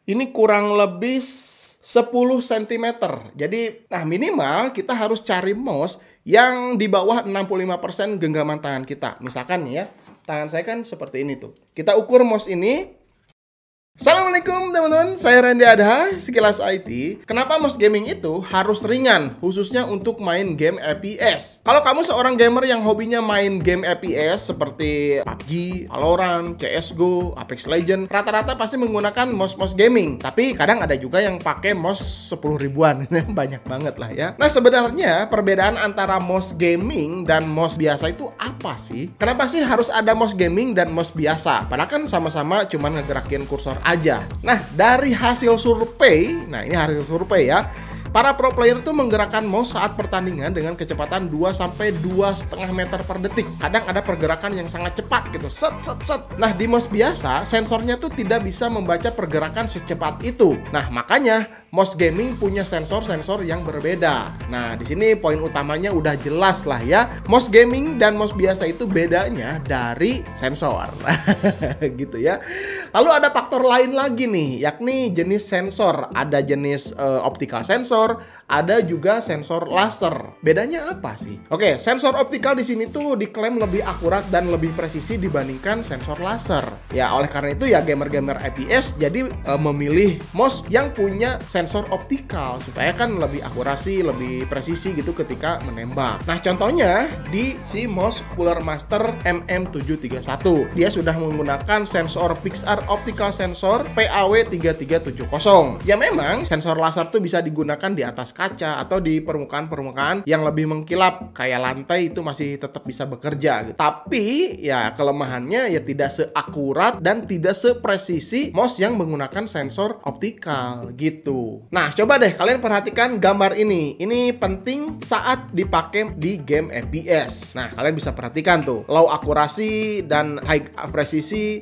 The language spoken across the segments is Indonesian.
Ini kurang lebih 10 cm. Jadi, nah minimal kita harus cari mouse yang di bawah 65% genggaman tangan kita. Misalkan nih ya, tangan saya kan seperti ini tuh. Kita ukur mouse ini. Assalamualaikum teman-teman, saya Randy Adha, Sekilas IT. Kenapa mouse gaming itu harus ringan, khususnya untuk main game FPS? Kalau kamu seorang gamer yang hobinya main game FPS seperti PUBG, Valorant, CSGO, Apex Legends, rata-rata pasti menggunakan mouse gaming. Tapi kadang ada juga yang pakai mouse 10 ribuan, banyak banget lah ya. Nah sebenarnya perbedaan antara mouse gaming dan mouse biasa itu apa sih? Kenapa sih harus ada mouse gaming dan mouse biasa? Padahal kan sama-sama cuma ngegerakin kursor aja. Nah, dari hasil survei, nah ini hasil survei ya. Para pro player tuh menggerakkan mouse saat pertandingan dengan kecepatan 2-2,5 meter per detik. Kadang ada pergerakan yang sangat cepat gitu. Set. Nah, di mouse biasa, sensornya tuh tidak bisa membaca pergerakan secepat itu. Nah, makanya mouse gaming punya sensor-sensor yang berbeda. Nah, di sini poin utamanya udah jelas lah ya. Mouse gaming dan mouse biasa itu bedanya dari sensor. Gitu ya. Lalu ada faktor lain lagi nih, yakni jenis sensor. Ada jenis optical sensor, ada juga sensor laser. Bedanya apa sih? Oke, sensor optikal di sini tuh diklaim lebih akurat dan lebih presisi dibandingkan sensor laser. Ya, oleh karena itu ya gamer-gamer FPS jadi memilih mouse yang punya sensor optikal supaya kan lebih akurasi, lebih presisi gitu ketika menembak. Nah, contohnya di si mouse Cooler Master MM731. Dia sudah menggunakan sensor Pixar Optical Sensor PAW3370. Ya memang sensor laser tuh bisa digunakan di atas kaca atau di permukaan-permukaan yang lebih mengkilap kayak lantai itu masih tetap bisa bekerja gitu. Tapi ya kelemahannya ya tidak seakurat dan tidak sepresisi mouse yang menggunakan sensor optikal gitu. Nah, coba deh kalian perhatikan gambar ini. Ini penting saat dipakai di game FPS. Nah, kalian bisa perhatikan tuh low akurasi dan high presisi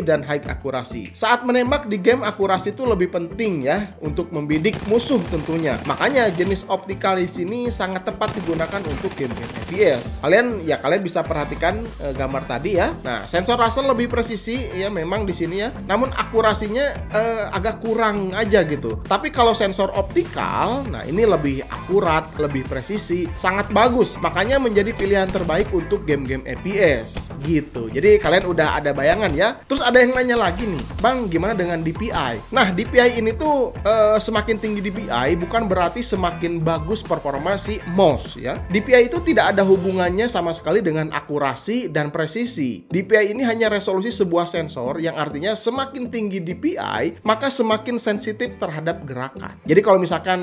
dan high akurasi. Saat menembak di game akurasi itu lebih penting ya untuk membidik musuh tentunya. Makanya jenis optikal di sini sangat tepat digunakan untuk game-game FPS. Kalian bisa perhatikan gambar tadi ya. Nah, sensor laser lebih presisi ya memang di sini ya. Namun akurasinya agak kurang aja gitu. Tapi kalau sensor optikal, nah ini lebih akurat, lebih presisi, sangat bagus. Makanya menjadi pilihan terbaik untuk game-game FPS gitu. Jadi kalian udah ada bayangan ya. Terus ada yang nanya lagi nih, Bang, gimana dengan DPI? Nah, DPI ini tuh semakin tinggi DPI bukan berarti semakin bagus performa si mouse ya. DPI itu tidak ada hubungannya sama sekali dengan akurasi dan presisi. DPI ini hanya resolusi sebuah sensor yang artinya semakin tinggi DPI maka semakin sensitif terhadap gerakan. Jadi kalau misalkan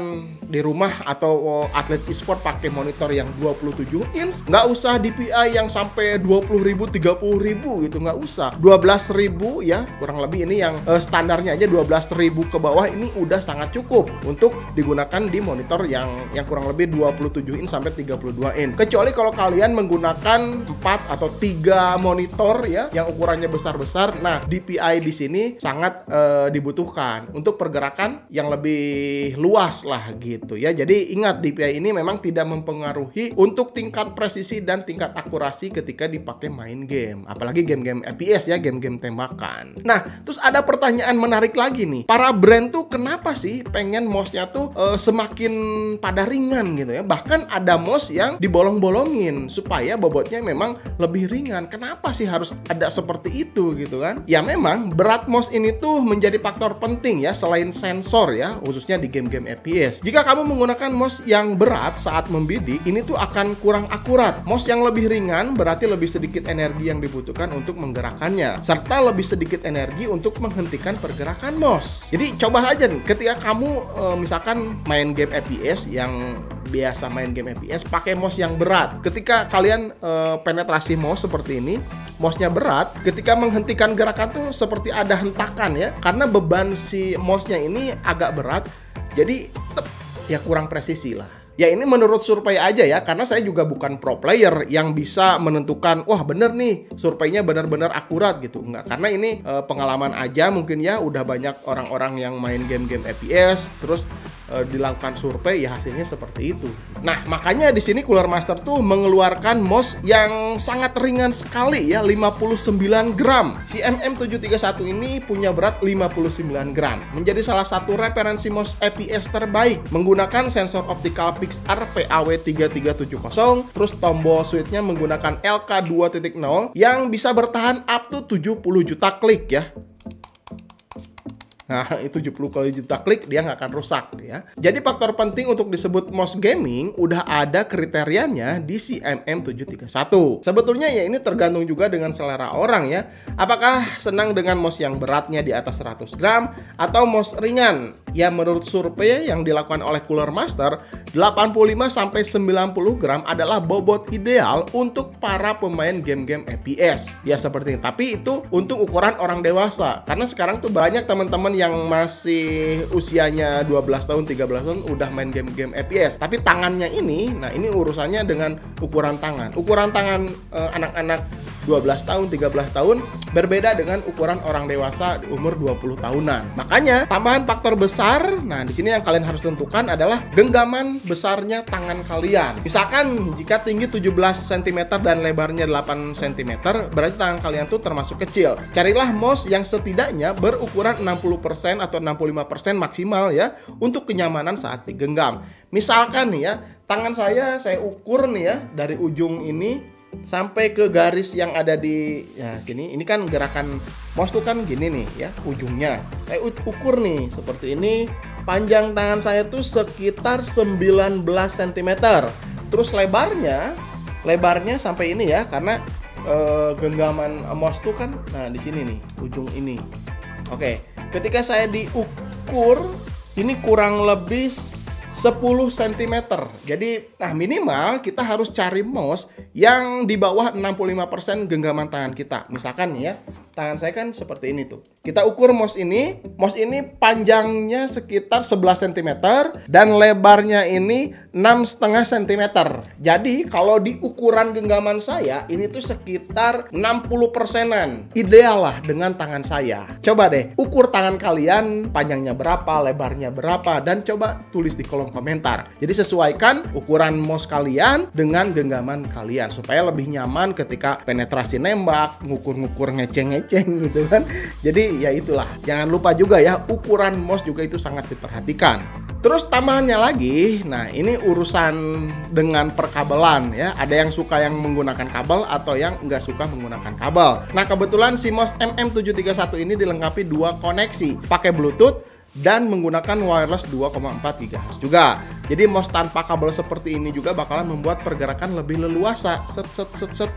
di rumah atau atlet e-sport pakai monitor yang 27 inch, nggak usah DPI yang sampai 20.000, 30.000 gitu, nggak usah. 12.000 ya, kurang lebih ini yang standarnya aja 12.000 ke bawah ini udah sangat cukup untuk digunakan di monitor yang kurang lebih 27 inch sampai 32 inch. Kecuali kalau kalian menggunakan 4 atau 3 monitor ya yang ukurannya besar-besar. Nah, DPI di sini sangat dibutuhkan untuk pergerakan yang lebih luas lah gitu ya. Jadi ingat, DPI ini memang tidak mempengaruhi untuk tingkat presisi dan tingkat akurasi ketika dipakai main game. Apalagi game-game FPS ya, game-game tembakan. Nah, terus ada pertanyaan menarik lagi nih. Para brand tuh kenapa sih pengen mouse-nya tuh semakin pada ringan gitu ya? Bahkan ada mouse yang dibolong-bolongin supaya bobotnya memang lebih ringan. Kenapa sih harus ada seperti itu gitu kan? Ya memang berat mouse ini tuh menjadi faktor penting ya selain sensor ya, khususnya di game-game FPS. Jika kamu menggunakan mouse yang berat saat membidik, ini tuh akan kurang akurat. Mouse yang lebih ringan berarti lebih sedikit energi yang dibutuhkan untuk menggerakkannya, serta lebih sedikit energi untuk menghentikan pergerakan mouse. Jadi coba aja nih, ketika kamu misalkan main game FPS yang biasa main game FPS pakai mouse yang berat. Ketika kalian penetrasi mouse seperti ini, mouse-nya berat, ketika menghentikan gerakan tuh seperti ada hentakan ya, karena beban si mouse-nya ini agak berat, jadi ya kurang presisi lah. Ya ini menurut survei aja ya, karena saya juga bukan pro player yang bisa menentukan, wah bener nih surveinya benar-benar akurat gitu. Enggak, karena ini pengalaman aja mungkin ya, udah banyak orang-orang yang main game-game FPS, terus dilakukan survei, ya hasilnya seperti itu. Nah, makanya di sini Cooler Master tuh mengeluarkan mouse yang sangat ringan sekali ya, 59 gram. Si MM731 ini punya berat 59 gram. Menjadi salah satu referensi mouse APS terbaik. Menggunakan sensor optical PIXAR PAW3370, terus tombol switch-nya menggunakan LK 2.0 yang bisa bertahan up to 70 juta klik ya. Nah, itu 70 kali juta klik dia nggak akan rusak ya. Jadi faktor penting untuk disebut mouse gaming udah ada kriterianya di si MM731. Sebetulnya ya ini tergantung juga dengan selera orang ya. Apakah senang dengan mouse yang beratnya di atas 100 gram atau mouse ringan? Ya menurut survei yang dilakukan oleh Cooler Master, 85-90 gram adalah bobot ideal untuk para pemain game-game FPS. Ya seperti ini. Tapi itu untuk ukuran orang dewasa. Karena sekarang tuh banyak teman-teman yang masih usianya 12 tahun, 13 tahun udah main game-game FPS. Tapi tangannya ini, nah ini urusannya dengan ukuran tangan. Ukuran tangan anak-anak 12 tahun, 13 tahun berbeda dengan ukuran orang dewasa di umur 20 tahunan. Makanya tambahan faktor besar, nah di sini yang kalian harus tentukan adalah genggaman besarnya tangan kalian. Misalkan jika tinggi 17 cm dan lebarnya 8 cm, berarti tangan kalian tuh termasuk kecil. Carilah mouse yang setidaknya berukuran 60% atau 65% maksimal ya untuk kenyamanan saat digenggam. Misalkan nih ya, tangan saya ukur nih ya dari ujung ini sampai ke garis yang ada di ya sini. Ini kan gerakan mouse tuh kan gini nih ya ujungnya. Saya ukur nih seperti ini. Panjang tangan saya tuh sekitar 19 cm. Terus lebarnya sampai ini ya, karena genggaman mouse tuh kan nah di sini nih ujung ini. Oke, ketika saya diukur ini kurang lebih 10 cm. Jadi, nah minimal kita harus cari mouse yang di bawah 65% genggaman tangan kita. Misalkan nih ya, tangan saya kan seperti ini tuh. Kita ukur mouse ini panjangnya sekitar 11 cm dan lebarnya ini 6,5 cm. Jadi, kalau di ukuran genggaman saya, ini tuh sekitar 60%-an. Ideal lah dengan tangan saya. Coba deh, ukur tangan kalian, panjangnya berapa, lebarnya berapa, dan coba tulis di kolom komentar. Jadi sesuaikan ukuran mouse kalian dengan genggaman kalian supaya lebih nyaman ketika penetrasi nembak, ngukur-ngukur ngeceng-ngeceng gitu kan. Jadi ya itulah. Jangan lupa juga ya, ukuran mouse juga itu sangat diperhatikan. Terus tambahannya lagi, nah ini urusan dengan perkabelan ya. Ada yang suka yang menggunakan kabel atau yang nggak suka menggunakan kabel. Nah kebetulan si mouse MM731 ini dilengkapi 2 koneksi, pakai Bluetooth dan menggunakan wireless 2,4 GHz juga. Jadi mouse tanpa kabel seperti ini juga bakalan membuat pergerakan lebih leluasa, set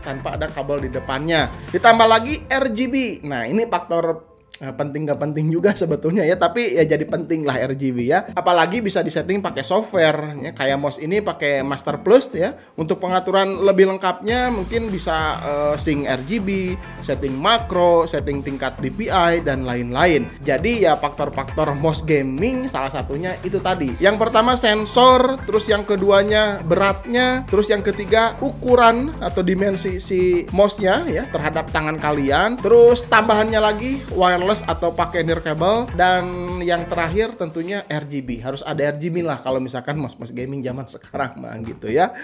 tanpa ada kabel di depannya. Ditambah lagi RGB. Nah, ini faktor penting gak penting juga sebetulnya ya, tapi ya jadi penting lah RGB ya. Apalagi bisa disetting pakai software ya, kayak mouse ini pakai Master Plus ya. Untuk pengaturan lebih lengkapnya mungkin bisa sync RGB, setting makro, setting tingkat DPI dan lain-lain. Jadi ya faktor-faktor mouse gaming salah satunya itu tadi. Yang pertama sensor, terus yang keduanya beratnya, terus yang ketiga ukuran atau dimensi si mouse-nya ya terhadap tangan kalian. Terus tambahannya lagi wireless atau pakai near cable, dan yang terakhir tentunya RGB. Harus ada RGB lah kalau misalkan mouse gaming zaman sekarang mah gitu ya.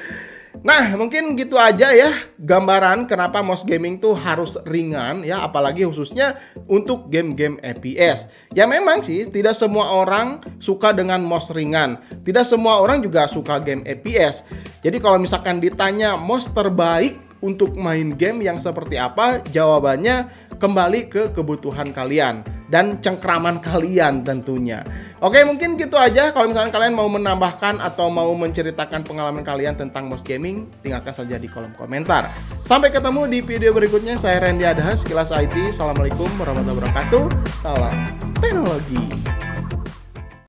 Nah, mungkin gitu aja ya gambaran kenapa mouse gaming tuh harus ringan ya, apalagi khususnya untuk game-game FPS. Ya memang sih tidak semua orang suka dengan mouse ringan. Tidak semua orang juga suka game FPS. Jadi kalau misalkan ditanya mouse terbaik untuk main game yang seperti apa, jawabannya kembali ke kebutuhan kalian dan cengkraman kalian tentunya. Oke, mungkin gitu aja. Kalau misalnya kalian mau menambahkan atau mau menceritakan pengalaman kalian tentang mouse gaming, tinggalkan saja di kolom komentar. Sampai ketemu di video berikutnya. Saya Randy Adhas, Kilas IT. Assalamualaikum warahmatullahi wabarakatuh. Salam teknologi.